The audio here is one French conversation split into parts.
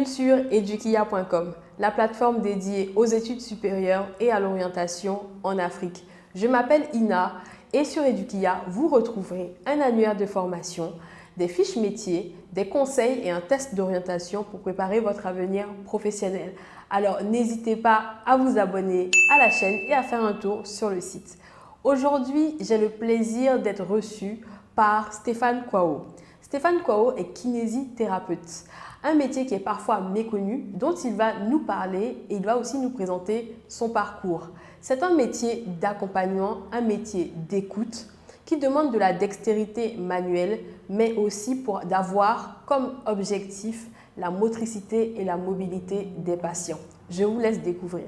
Bienvenue sur edukia.com, la plateforme dédiée aux études supérieures et à l'orientation en Afrique. Je m'appelle Ina et sur Edukia, vous retrouverez un annuaire de formation, des fiches métiers, des conseils et un test d'orientation pour préparer votre avenir professionnel. Alors n'hésitez pas à vous abonner à la chaîne et à faire un tour sur le site. Aujourd'hui, j'ai le plaisir d'être reçu par Stéphane Kwao. Stéphane Kwao est kinésithérapeute, un métier qui est parfois méconnu, dont il va nous parler et il va aussi nous présenter son parcours. C'est un métier d'accompagnement, un métier d'écoute qui demande de la dextérité manuelle, mais aussi d'avoir comme objectif la motricité et la mobilité des patients. Je vous laisse découvrir.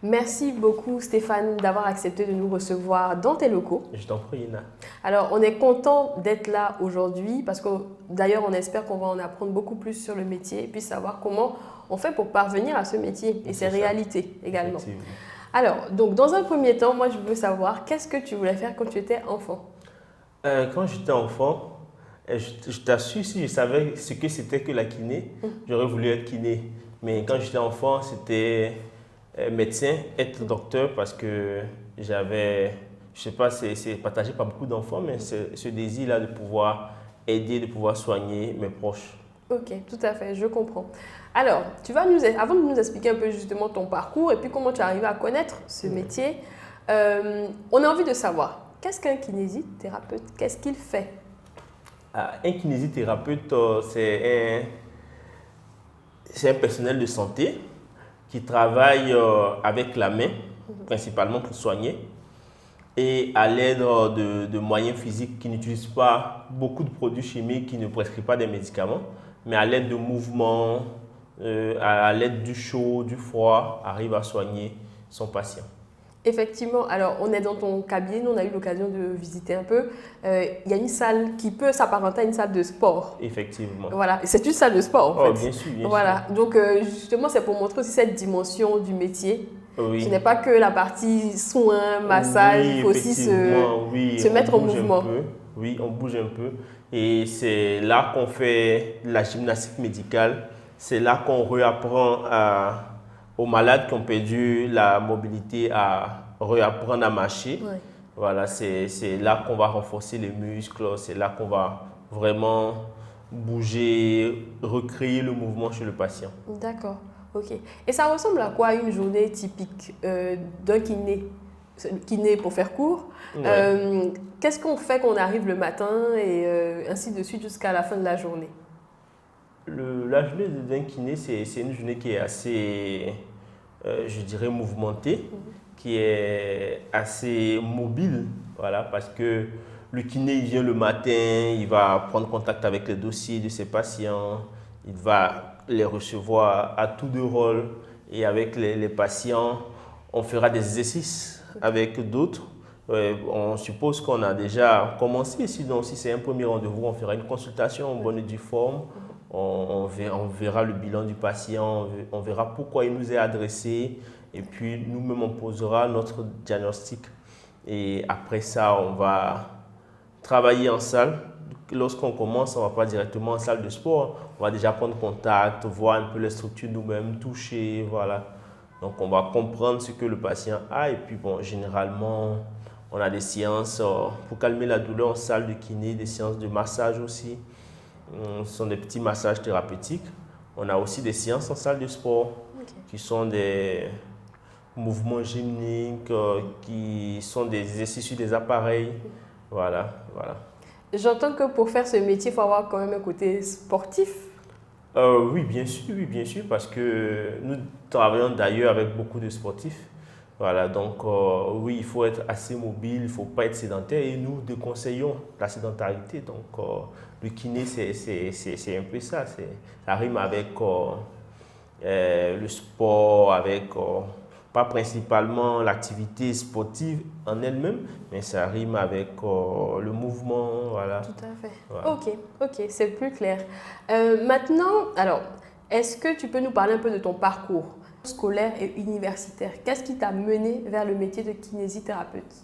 Merci beaucoup Stéphane d'avoir accepté de nous recevoir dans tes locaux. Je t'en prie, Ina. Alors, on est content d'être là aujourd'hui parce que d'ailleurs, on espère qu'on va en apprendre beaucoup plus sur le métier et puis savoir comment on fait pour parvenir à ce métier et ses réalités également. Alors, donc dans un premier temps, moi je veux savoir qu'est-ce que tu voulais faire quand tu étais enfant? Quand j'étais enfant, je t'assure, si je savais ce que c'était que la kiné, j'aurais voulu être kiné. Mais quand j'étais enfant, c'était médecin, être docteur parce que j'avais, je sais pas, c'est partagé par beaucoup d'enfants, mais ce désir-là de pouvoir aider, de pouvoir soigner mes proches. Ok, tout à fait, je comprends. Alors, avant de nous expliquer un peu justement ton parcours et puis comment tu es arrivé à connaître ce métier, on a envie de savoir, qu'est-ce qu'un kinésithérapeute? Qu'est-ce qu'il fait? Un kinésithérapeute, c'est un personnel de santé qui travaille avec la main, principalement pour soigner, et à l'aide de moyens physiques qui n'utilisent pas beaucoup de produits chimiques, qui ne prescrivent pas des médicaments, mais à l'aide de mouvements, à l'aide du chaud, du froid, arrive à soigner son patient. Effectivement, alors on est dans ton cabinet, nous on a eu l'occasion de visiter un peu. Il y a une salle qui peut s'apparenter à une salle de sport. Effectivement. Voilà, c'est une salle de sport en fait. Bien sûr, bien voilà. sûr. Donc justement, c'est pour montrer aussi cette dimension du métier. Oui. Ce n'est pas que la partie soins, massage, oui, il faut aussi se mettre en mouvement. Oui, on bouge un peu. Et c'est là qu'on fait la gymnastique médicale. C'est là qu'on réapprend aux malades qui ont perdu la mobilité à réapprendre à marcher. Ouais. Voilà, c'est là qu'on va renforcer les muscles, c'est là qu'on va vraiment bouger, recréer le mouvement chez le patient. D'accord, ok. Et ça ressemble à quoi une journée typique d'un kiné pour faire court? Ouais. Qu'est-ce qu'on fait quand on arrive le matin et ainsi de suite jusqu'à la fin de la journée? La journée d'un kiné, c'est une journée qui est assez, je dirais, mouvementée, qui est assez mobile, voilà, parce que le kiné, il vient le matin, il va prendre contact avec les dossiers de ses patients, il va les recevoir à tour de rôle et avec les patients, on fera des exercices avec d'autres. On suppose qu'on a déjà commencé, sinon si c'est un premier rendez-vous, on fera une consultation en bonne et due forme. On verra le bilan du patient, on verra pourquoi il nous est adressé et puis nous-mêmes on posera notre diagnostic. Et après ça, on va travailler en salle. Lorsqu'on commence, on ne va pas directement en salle de sport. On va déjà prendre contact, voir un peu les structures nous-mêmes, toucher, voilà. Donc on va comprendre ce que le patient a et puis bon, généralement, on a des séances pour calmer la douleur en salle de kiné, des séances de massage aussi. Ce sont des petits massages thérapeutiques. On a aussi des séances en salle de sport qui sont des mouvements gymniques, qui sont des exercices sur des appareils. Voilà, voilà. J'entends que pour faire ce métier, il faut avoir quand même un côté sportif. Oui, bien sûr, parce que nous travaillons d'ailleurs avec beaucoup de sportifs. Voilà, donc oui, il faut être assez mobile, il ne faut pas être sédentaire et nous déconseillons la sédentarité. Donc le kiné, c'est un peu ça. Ça rime avec le sport, avec pas principalement l'activité sportive en elle-même, mais ça rime avec le mouvement. Voilà. Tout à fait. Voilà. Ok, c'est plus clair. Maintenant, alors, est-ce que tu peux nous parler un peu de ton parcours scolaire et universitaire? Qu'est-ce qui t'a mené vers le métier de kinésithérapeute?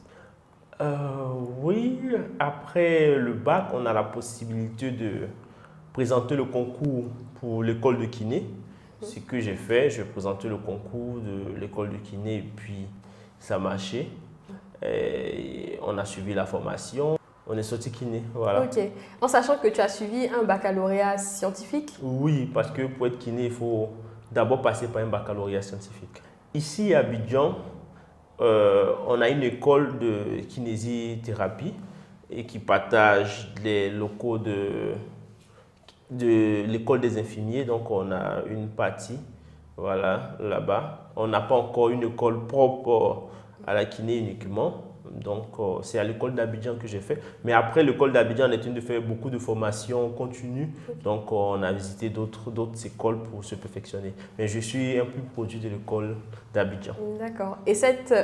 Oui, après le bac, on a la possibilité de présenter le concours pour l'école de kiné. Ce que j'ai fait, j'ai présenté le concours de l'école de kiné et puis ça a marché. Et on a suivi la formation, on est sorti kiné, voilà. Ok. En sachant que tu as suivi un baccalauréat scientifique? Oui, parce que pour être kiné, il faut d'abord passer par un baccalauréat scientifique. Ici à Abidjan, on a une école de kinésithérapie et qui partage les locaux de l'école des infirmiers. Donc, on a une partie voilà, là-bas. On n'a pas encore une école propre à la kiné uniquement. Donc, c'est à l'école d'Abidjan que j'ai fait. Mais après l'école d'Abidjan, on est de faire beaucoup de formations continues. Donc, on a visité d'autres écoles pour se perfectionner. Mais je suis un peu produit de l'école d'Abidjan. D'accord. Et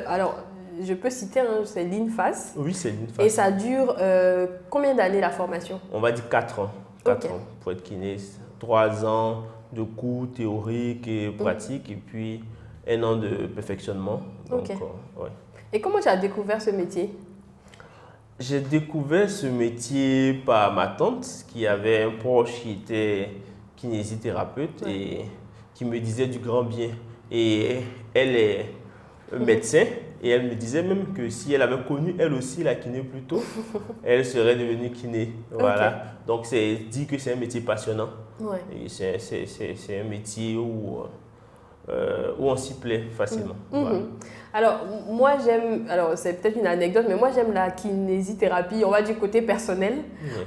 alors, je peux citer, hein, c'est l'INFAS. Oui, c'est l'INFAS. Et ça dure combien d'années la formation? On va dire 4 ans. 4 ans pour être kiné. 3 ans de cours théoriques et pratiques et puis 1 an de perfectionnement. Donc, ouais. Et comment tu as découvert ce métier? J'ai découvert ce métier par ma tante qui avait un proche qui était kinésithérapeute et qui me disait du grand bien. Et elle est médecin et elle me disait même que si elle avait connu elle aussi la kiné plus tôt, elle serait devenue kiné. Voilà. Donc c'est dit que c'est un métier passionnant. Et c'est un métier où on s'y plaît facilement. Voilà. Alors, moi j'aime, alors c'est peut-être une anecdote, mais moi j'aime la kinésithérapie, on va dire côté personnel,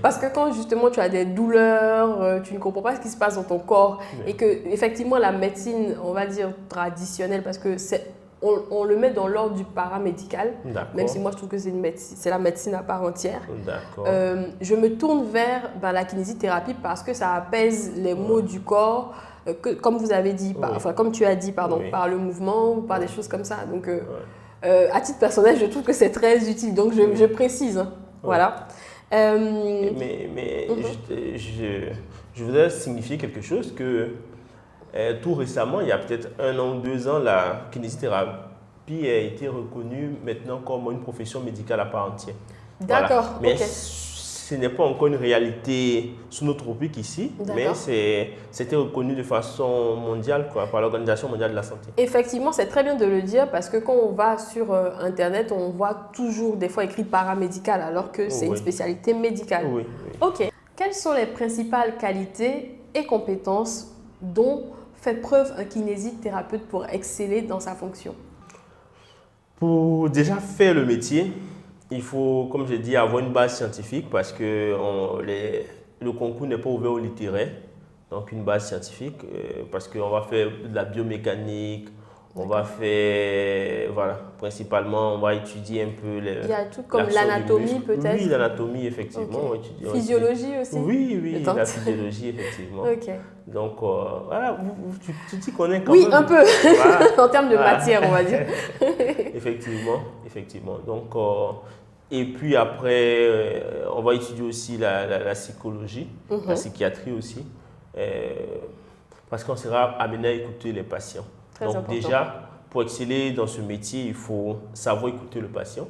parce que quand justement tu as des douleurs, tu ne comprends pas ce qui se passe dans ton corps, et que effectivement la médecine, on va dire traditionnelle, parce que on le met dans l'ordre du paramédical, même si moi je trouve que c'est la médecine à part entière. Je me tourne vers la kinésithérapie parce que ça apaise les maux du corps, comme vous avez dit, comme tu as dit, pardon, par le mouvement ou par des choses comme ça. Donc, à titre personnel, je trouve que c'est très utile. Donc, je précise. Hein. Voilà. Mais je voudrais signifier quelque chose que tout récemment, il y a peut-être 1 an ou 2 ans, la kinésithérapie a été reconnue maintenant comme une profession médicale à part entière. D'accord. Voilà. Mais ce n'est pas encore une réalité sous nos tropiques ici, mais c'était reconnu de façon mondiale par l'Organisation mondiale de la santé. Effectivement, c'est très bien de le dire parce que quand on va sur Internet, on voit toujours des fois écrit paramédical alors que c'est une spécialité médicale. Ok. Quelles sont les principales qualités et compétences dont fait preuve un kinésithérapeute pour exceller dans sa fonction? Pour déjà faire le métier, il faut, comme je dis, avoir une base scientifique parce que le concours n'est pas ouvert au littéraire. Donc une base scientifique parce qu'on va faire de la biomécanique, on va faire, voilà, principalement on va étudier un peu il y a tout comme l'anatomie peut-être? Oui, l'anatomie effectivement. On étudie, physiologie aussi? Oui, la physiologie effectivement. Donc voilà, tu t'y connais quand même? Oui, même. un peu, en termes de matière on va dire. Effectivement. Donc, et puis après, on va étudier aussi la psychologie, la psychiatrie aussi, parce qu'on sera amené à écouter les patients. Donc important. Déjà, pour exceller dans ce métier, il faut savoir écouter le patient.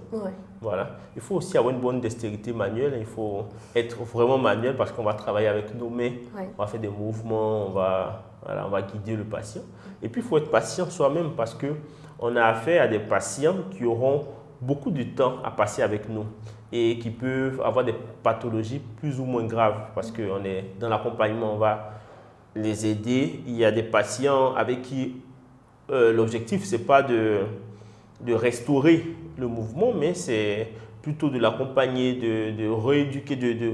Voilà. Il faut aussi avoir une bonne dextérité manuelle. Il faut être vraiment manuel parce qu'on va travailler avec nos mains. On va faire des mouvements, on va guider le patient. Et puis, il faut être patient soi-même parce qu'on a affaire à des patients qui auront beaucoup de temps à passer avec nous et qui peuvent avoir des pathologies plus ou moins graves parce qu'on est dans l'accompagnement, on va les aider. Il y a des patients avec qui l'objectif, ce n'est pas de restaurer le mouvement, mais c'est plutôt de l'accompagner, de rééduquer, de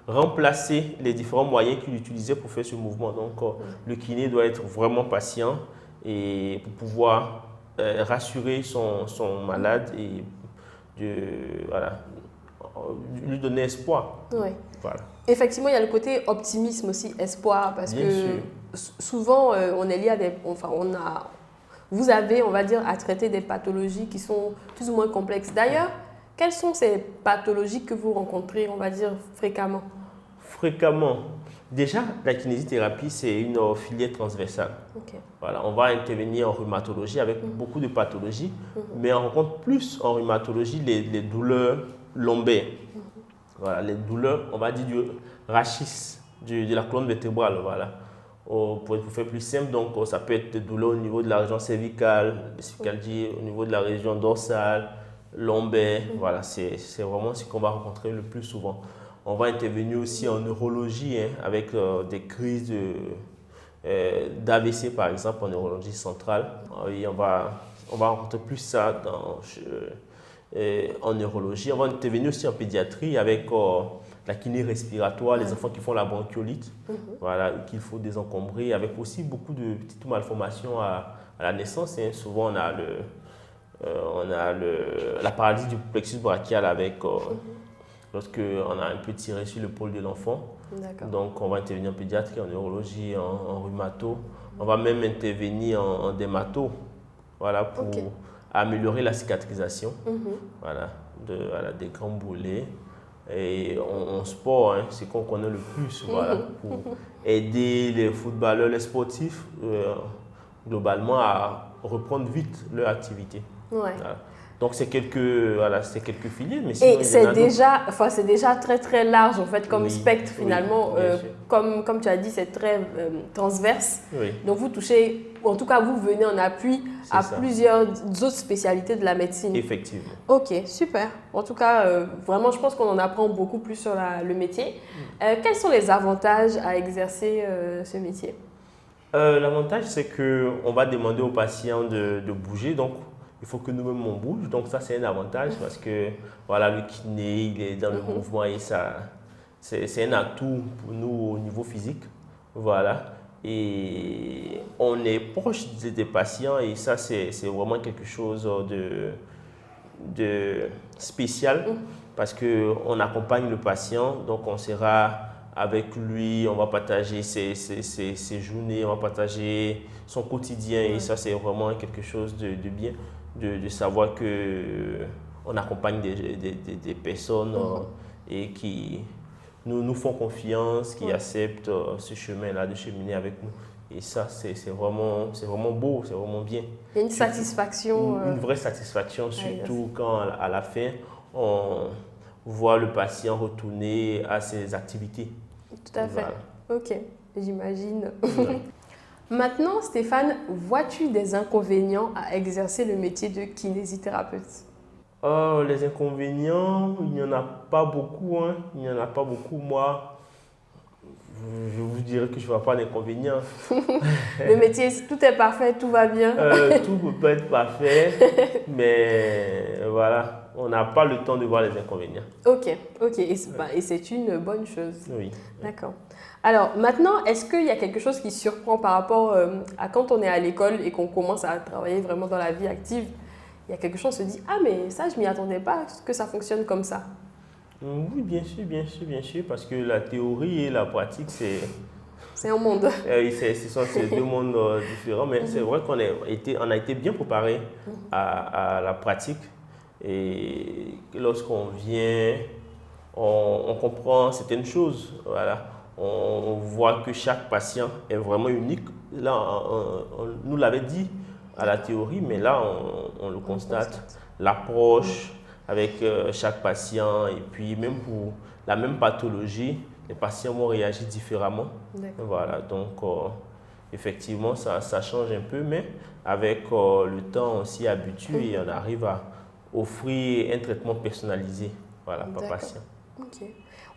remplacer les différents moyens qu'il utilisait pour faire ce mouvement. Donc, le kiné doit être vraiment patient et pour pouvoir rassurer son malade et lui donner espoir. Voilà. Effectivement, il y a le côté optimisme aussi, espoir, parce que souvent, on est lié à des... Vous avez, on va dire, à traiter des pathologies qui sont plus ou moins complexes. D'ailleurs, quelles sont ces pathologies que vous rencontrez, on va dire, fréquemment? Fréquemment. Déjà, la kinésithérapie, c'est une filière transversale. Voilà, on va intervenir en rhumatologie avec beaucoup de pathologies, mais on rencontre plus en rhumatologie les douleurs lombaires. Voilà, les douleurs, on va dire, du rachis, de la colonne vertébrale. Voilà. pour faire plus simple, donc ça peut être des douleurs au niveau de la région cervicale, au niveau de la région dorsale, lombaire. Voilà, c'est vraiment ce qu'on va rencontrer le plus souvent. On va intervenir aussi en neurologie avec des crises d'AVC par exemple en neurologie centrale. Et on va rencontrer plus ça en neurologie. On va intervenir aussi en pédiatrie avec la kiné respiratoire, les enfants qui font la bronchiolite, voilà, qu'il faut désencombrer, avec aussi beaucoup de petites malformations à la naissance. Souvent, on a la paralysie du plexus brachial avec lorsque on a un peu tiré sur l'épaule de l'enfant. Donc, on va intervenir en pédiatrie, en neurologie, en rhumato. On va même intervenir en dermato, voilà, pour améliorer la cicatrisation, voilà, des grands boulets. Et en sport, c'est qu'on connaît le plus, voilà, pour aider les footballeurs, les sportifs, globalement, à reprendre vite leur activité. Voilà. Donc, c'est quelques filières. Mais sinon, et c'est déjà très très large en fait comme spectre finalement. Comme tu as dit, c'est très transverse. Donc, vous touchez, en tout cas, vous venez en appui à plusieurs autres spécialités de la médecine. Effectivement. Ok, super. En tout cas, vraiment, je pense qu'on en apprend beaucoup plus sur le métier. Quels sont les avantages à exercer ce métier? L'avantage, c'est qu'on va demander aux patients de bouger. Donc, il faut que nous-mêmes on bouge, donc ça c'est un avantage parce que voilà, le kiné il est dans le mouvement et ça c'est un atout pour nous au niveau physique, voilà, et on est proche des patients et ça c'est vraiment quelque chose de spécial parce que on accompagne le patient, donc on sera avec lui, on va partager ses journées, on va partager son quotidien et ça c'est vraiment quelque chose de bien. De savoir qu'on accompagne des personnes et qui nous font confiance, qui acceptent ce chemin-là de cheminer avec nous. Et ça, c'est vraiment beau, c'est vraiment bien. Il y a une satisfaction. Une vraie satisfaction, surtout quand à la fin, on voit le patient retourner à ses activités. Tout à fait. Voilà. Ok, j'imagine. Maintenant, Stéphane, vois-tu des inconvénients à exercer le métier de kinésithérapeute? Les inconvénients, il n'y en a pas beaucoup. Il n'y en a pas beaucoup. Moi, je vous dirais que je ne vois pas d'inconvénients. Le métier, tout est parfait, tout va bien. Tout peut être parfait, mais voilà, on n'a pas le temps de voir les inconvénients. Ok. Et c'est une bonne chose. Oui. D'accord. Alors maintenant, est-ce qu'il y a quelque chose qui surprend par rapport à quand on est à l'école et qu'on commence à travailler vraiment dans la vie active? Il y a quelque chose, on se dit, ah mais ça, je ne m'y attendais pas, que ça fonctionne comme ça. Oui, bien sûr, parce que la théorie et la pratique, c'est un monde. Ce sont ces deux mondes différents, mais c'est vrai qu'on a été bien préparé à la pratique. Et lorsqu'on vient, on comprend certaines choses. Voilà. On voit que chaque patient est vraiment unique. Là, on nous l'avait dit à la théorie, mais là, on le constate. L'approche avec chaque patient et puis même pour la même pathologie, les patients vont réagir différemment. Voilà, donc effectivement, ça change un peu, mais avec le temps, on s'y habitue et on arrive à offrir un traitement personnalisé, voilà, par patient. Ok.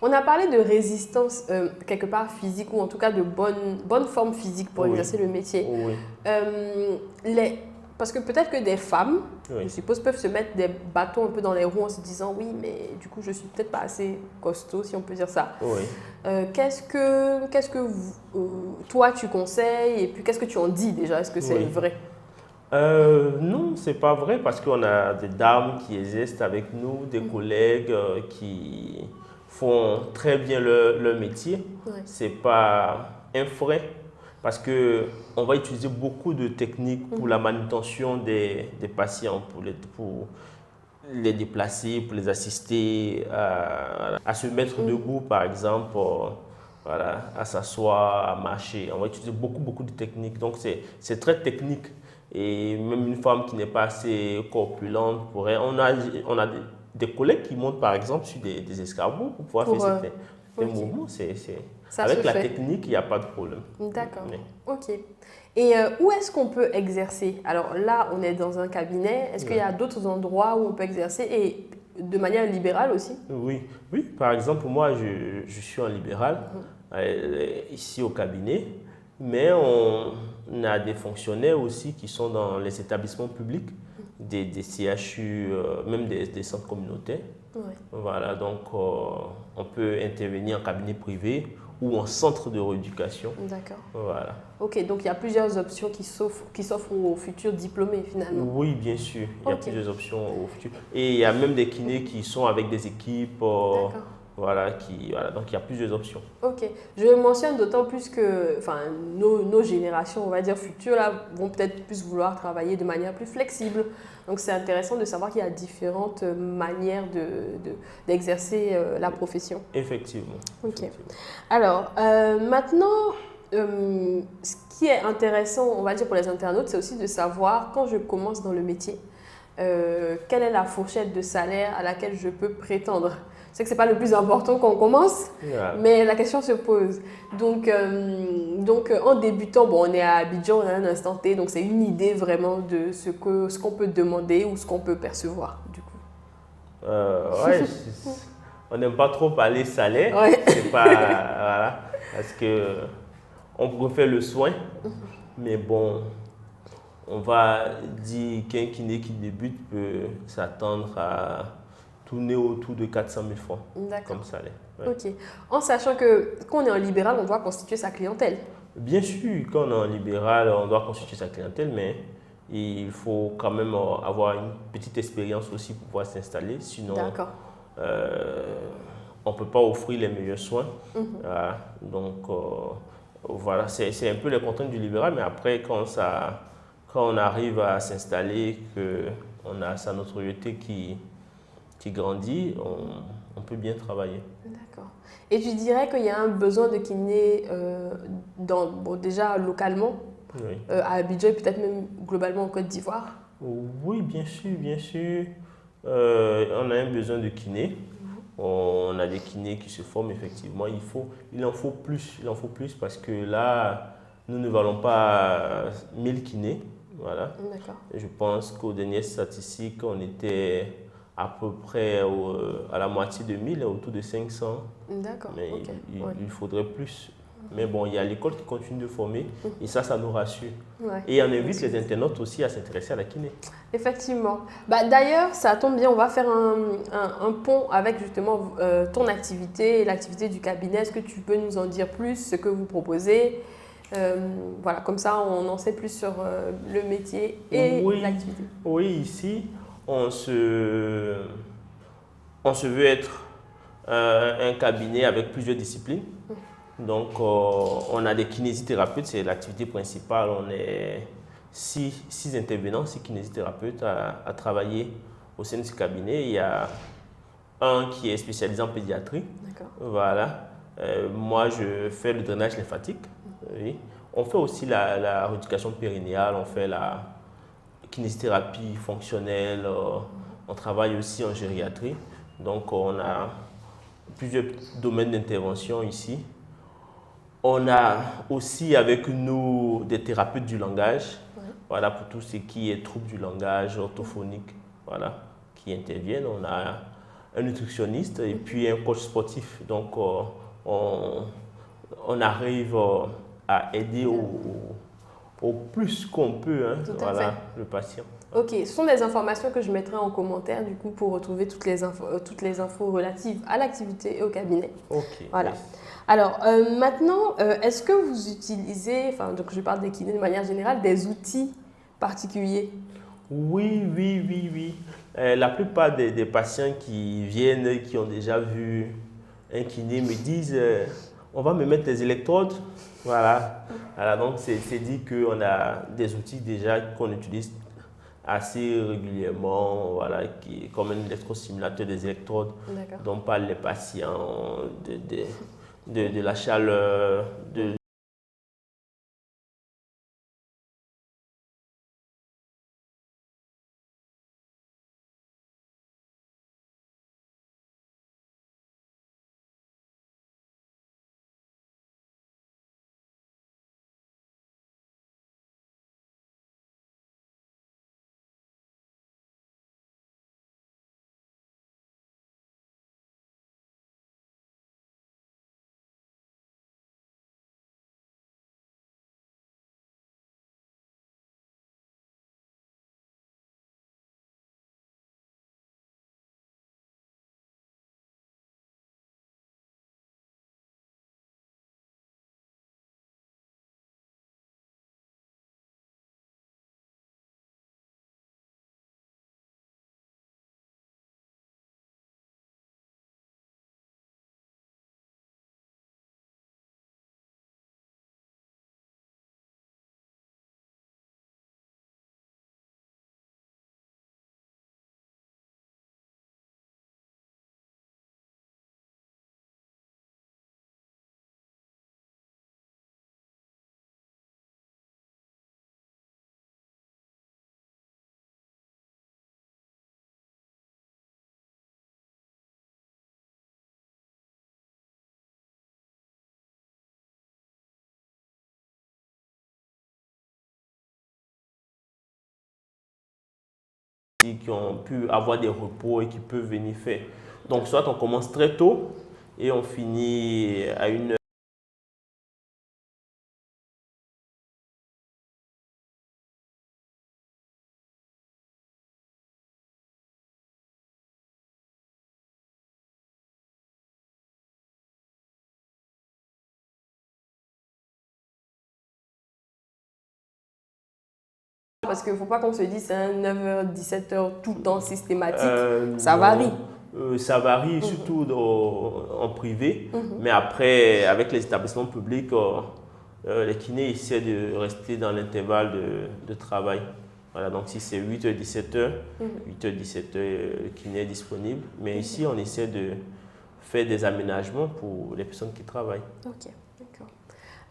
On a parlé de résistance quelque part physique ou en tout cas de bonne forme physique pour exercer le métier. Parce que peut-être que des femmes, je suppose, peuvent se mettre des bâtons un peu dans les roues en se disant oui, mais du coup, je suis peut-être pas assez costaud, si on peut dire ça. Qu'est-ce que toi, tu conseilles et puis qu'est-ce que tu en dis déjà? Est-ce que c'est vrai? Non, c'est pas vrai parce qu'on a des dames qui exercent avec nous, des collègues qui font très bien leur métier. C'est pas un frein. Parce qu'on va utiliser beaucoup de techniques pour la manutention des patients, pour les déplacer, pour les assister à se mettre debout, par exemple, voilà, à s'asseoir, à marcher. On va utiliser beaucoup de techniques. Donc, c'est très technique. Et même une femme qui n'est pas assez corpulente pourrait... On a des collègues qui montent, par exemple, sur des escargots pour pouvoir faire certains mouvements. Ça Avec se la fait. technique, il n'y a pas de problème. D'accord. Mais- Ok. Et où est-ce qu'on peut exercer? Alors là, on est dans un cabinet. Est-ce qu'il y a d'autres endroits où on peut exercer et de manière libérale aussi? Oui, oui. Par exemple, moi, je suis en libéral Mhm. ici au cabinet, mais on a des fonctionnaires aussi qui sont dans les établissements publics, des CHU, même des centres communautaires. Ouais. Voilà, donc on peut intervenir en cabinet privé ou en centre de rééducation. D'accord. Voilà. Ok, donc il y a plusieurs options qui s'offrent aux futurs diplômés finalement. Oui, bien sûr, il y a Ok, plusieurs options au futur. Et il y a même des kinés qui sont avec des équipes, d'accord. voilà, donc il y a plusieurs options. Ok, je le mentionne d'autant plus que enfin, nos générations, on va dire futures, là, vont peut-être plus vouloir travailler de manière plus flexible. Donc c'est intéressant de savoir qu'il y a différentes manières d'exercer la profession. Effectivement, Ok. effectivement. Alors, maintenant, ce qui est intéressant, on va dire pour les internautes, c'est aussi de savoir quand je commence dans le métier, quelle est la fourchette de salaire à laquelle je peux prétendre. Je sais que ce n'est pas le plus important quand on commence, Voilà. mais la question se pose. Donc, en débutant, bon, on est à Abidjan, on a un instant T, donc c'est une idée vraiment de ce qu'on peut demander ou ce qu'on peut percevoir, du coup. Ouais, on n'aime pas trop parler salaire, Ouais. c'est pas, voilà, parce que on préfère le soin, mais bon, on va dire qu'un kiné qui débute peut s'attendre à tourner autour de 400 000 francs D'accord. comme salaire. Ouais. Ok. En sachant que quand on est en libéral, on doit constituer sa clientèle. Bien sûr, quand on est en libéral, on doit constituer sa clientèle, mais il faut quand même avoir une petite expérience aussi pour pouvoir s'installer. Sinon, D'accord. on ne peut pas offrir les meilleurs soins. Mhm. Donc, voilà, c'est un peu les contraintes du libéral, mais après, quand on arrive à s'installer, qu'on a sa notoriété qui grandit, on peut bien travailler. D'accord. Et tu dirais qu'il y a un besoin de kiné bon, déjà localement, Oui. à Abidjan et peut-être même globalement en Côte d'Ivoire? Oui, bien sûr, bien sûr. On a un besoin de kiné. On a des kinés qui se forment effectivement. Il en faut plus parce que là, nous ne valons pas 1000 kinés. Voilà. D'accord. Et je pense qu'aux dernières statistiques, on était à peu près à la moitié de 1000, autour de 500. D'accord. Mais Ok. Ouais. il faudrait plus. Mais bon, il y a l'école qui continue de former et ça nous rassure. Ouais. Et on invite les internautes aussi à s'intéresser à la kiné. Effectivement. Bah, d'ailleurs, ça tombe bien, on va faire un pont avec justement ton activité et l'activité du cabinet. Est-ce que tu peux nous en dire plus, ce que vous proposez? Voilà, comme ça, on en sait plus sur le métier et Oui, l'activité. oui, ici, on se veut être un cabinet avec plusieurs disciplines. Donc, on a des kinésithérapeutes, c'est l'activité principale. On est six intervenants, six kinésithérapeutes à travailler au sein de ce cabinet. Il y a un qui est spécialisé en pédiatrie. D'accord. Voilà. Moi, je fais le drainage lymphatique. Oui. On fait aussi la rééducation périnéale, on fait la kinésithérapie fonctionnelle, on travaille aussi en gériatrie. Donc, on a plusieurs domaines d'intervention ici. On a aussi avec nous des thérapeutes du langage, Ouais. voilà, pour tout ce qui est troubles du langage orthophonique, voilà, qui interviennent. On a un nutritionniste et puis un coach sportif. Donc, on arrive à aider au plus qu'on peut, hein, Tout à voilà, fait. le patient. Ok, ce sont des informations que je mettrai en commentaire du coup pour retrouver toutes les infos relatives à l'activité et au cabinet. Ok. Voilà. Yes. Alors maintenant, est-ce que vous utilisez, enfin donc je parle des kinés de manière générale, des outils particuliers? Oui, oui, oui, oui. La plupart des patients qui viennent, qui ont déjà vu un kiné, me disent on va me mettre des électrodes. Voilà. Voilà, donc c'est dit qu'on a des outils déjà qu'on utilise assez régulièrement, voilà, comme un électrosimulateur des électrodes D'accord. dont parlent les patients, de la chaleur, aussi, qui ont pu avoir des repos et qui peuvent venir faire. Donc, soit on commence très tôt et on finit à 1 heure. Parce qu'il ne faut pas qu'on se dise c'est un 9h, 17h tout le temps systématique. Ça Non. varie. Ça varie, surtout en privé. Mais après, avec les établissements publics, les kinés essaient de rester dans l'intervalle de travail. Voilà, donc si c'est 8h, 17h, 8h, 17h, le kiné est disponible. Mais ici, on essaie de faire des aménagements pour les personnes qui travaillent. Ok, d'accord.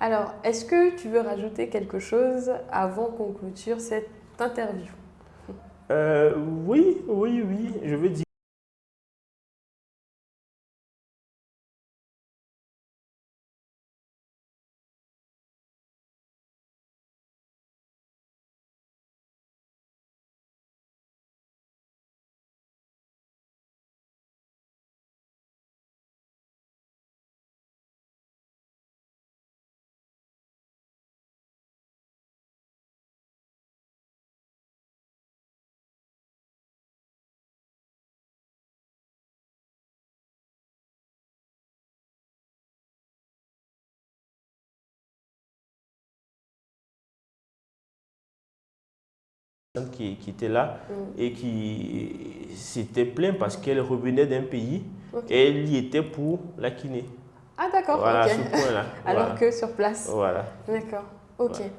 Alors, est-ce que tu veux rajouter quelque chose avant qu'on clôture cette interview? Oui, je veux dire. Qui était là et qui s'était plaint parce qu'elle revenait d'un pays et elle y était pour la kiné. Ah d'accord, voilà, ok. ce point-là. Alors Voilà. que sur place. Voilà. D'accord, ok. Voilà.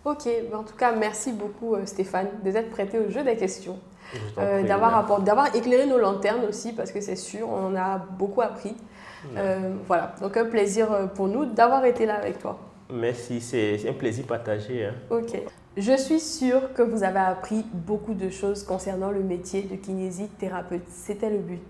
Ok, ben, en tout cas, merci beaucoup Stéphane de t'être prêté au jeu des questions, Je t'en prie, d'avoir éclairé nos lanternes aussi, parce que c'est sûr, on en a beaucoup appris. Voilà, donc un plaisir pour nous d'avoir été là avec toi. Merci, c'est un plaisir partagé. Hein. Ok. Je suis sûre que vous avez appris beaucoup de choses concernant le métier de kinésithérapeute. C'était le but.